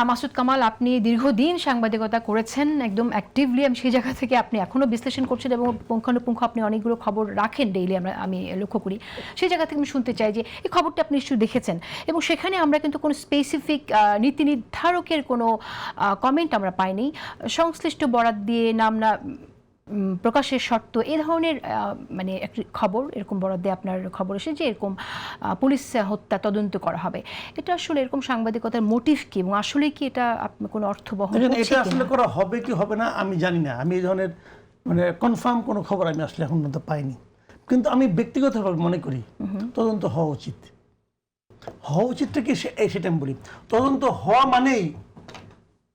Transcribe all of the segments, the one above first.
মাসুদ কামাল, আপনি দীর্ঘদিন সাংবাদিকতা করেছেন, একদম অ্যাক্টিভলি। আমি সেই জায়গা থেকে আপনি এখনো বিশ্লেষণ করছেন এবং পুঙ্খানুপুঙ্খ আপনি অনেকগুলো খবর রাখেন ডেইলি, আমি লক্ষ্য করি। সেই জায়গা থেকে আমি শুনতে চাই যে এই খবরটা আপনি নিশ্চয়ই দেখেছেন, এবং সেখানে আমরা কিন্তু কোনো স্পেসিফিক নীতি নির্ধারকের কোনো কমেন্ট আমরা পাইনি। সংশ্লিষ্ট বরাত দিয়ে নাম না প্রকাশের শর্ত, এই ধরনের মানে একটি খবর, এরকম বরাদ দিয়ে আপনার খবর এসে যে এরকম পুলিশ হত্যা তদন্ত করা হবে। এটা আসলে এরকম সাংবাদিকতার মোটিভ কি, এবং আসলে কি এটা কোনো অর্থ বহন করছে? এটা আসলে করা হবে কি হবে না আমি জানি না। আমি এই ধরনের মানে কনফার্ম কোনো খবর আমি আসলে এখন পর্যন্ত পাইনি, কিন্তু আমি ব্যক্তিগতভাবে মনে করি তদন্ত হওয়া উচিত। হওয়া উচিতটা কি সেটা আমি বলি। তদন্ত হওয়া মানেই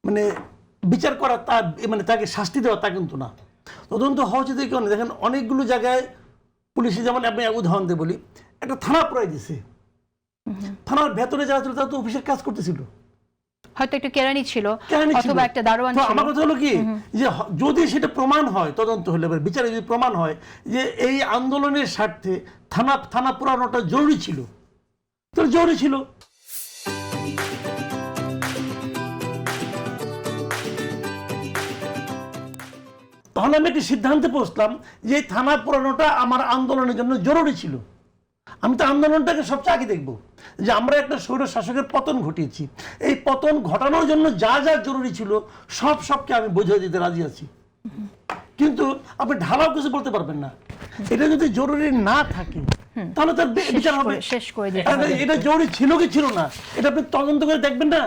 মানে বিচার করা, তার মানে তাকে শাস্তি দেওয়া তা কিন্তু না। তদন্ত হওয়া উচিত কেন দেখেন, অনেকগুলো জায়গায় পুলিশে, যেমন আমি উদাহরণ দিয়ে বলি, একটা থানা প্রায় দিছে, থানার ভেতরে যারা ছিল তারা তো অফিসের কাজ করতেছিল, হয়তো একটা কেরানি ছিল অথবা একটা দারোয়ান ছিল। আমার কথা হলো কি যে যদি সেটা প্রমাণ হয়, তদন্ত হলে বিচারে যদি প্রমাণ হয় যে এই আন্দোলনের স্বার্থে থানা পুরানোটা জরুরি ছিল, তো জরুরি ছিল। তাহলে আমি একটি সিদ্ধান্তে পৌঁছলাম যে থানা পুরানোটা আমার আন্দোলনের জন্য জরুরি ছিল। আমি তো আন্দোলনটাকে সবচেয়ে আগে দেখবো, যে আমরা একটা স্বৈর শাসকের পতন ঘটিয়েছি, এই পতন ঘটানোর জন্য যা যা জরুরি ছিল সবকে আমি বুঝিয়ে দিতে রাজি আছি। কিন্তু আপনি ঢালাও কিছু বলতে পারবেন না। এটা যদি জরুরি না থাকে তাহলে তার বিচার হবে, শেষ করে দিতে হবে। এটা জরুরি ছিল কি ছিল না এটা আপনি তদন্ত করে দেখবেন না।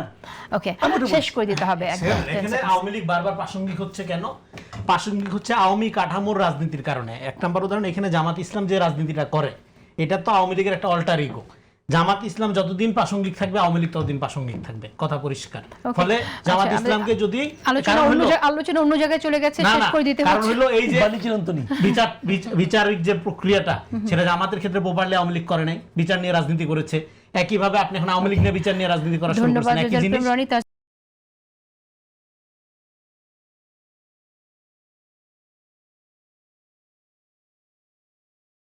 ওকে, শেষ করে দিতে হবে একদম। এখানে আওয়ামী লীগ বারবার প্রাসঙ্গিক হচ্ছে কেন? প্রাসঙ্গিক হচ্ছে আওয়ামী কাঠামোর রাজনীতির কারণে। এক নম্বর উদাহরণ, এখানে জামাত ইসলাম যে রাজনীতিটা করে এটা তো আওয়ামী লীগের একটা অল্টার ইগো। জামাত ইসলাম যতদিন প্রাসঙ্গিক থাকবে আওয়ামী লীগ ততদিন প্রাসঙ্গিক থাকবে, কথা পরিষ্কার। ফলে জামাত ইসলামকে যদি আলোচনা অন্য জায়গায় চলে গেছে, শেষ করে দিতে কারণ হলো এই যে বিচারিক যে প্রক্রিয়াটা, সেটা জামাতের ক্ষেত্রে প্রপারলি আওয়ামী লীগ করে নাই, বিচার নিয়ে রাজনীতি করেছে। একইভাবে আপনি এখন আওয়ামী লীগ নিয়ে বিচার নিয়ে রাজনীতি করা শুরু করেছেন, একই জিনিস।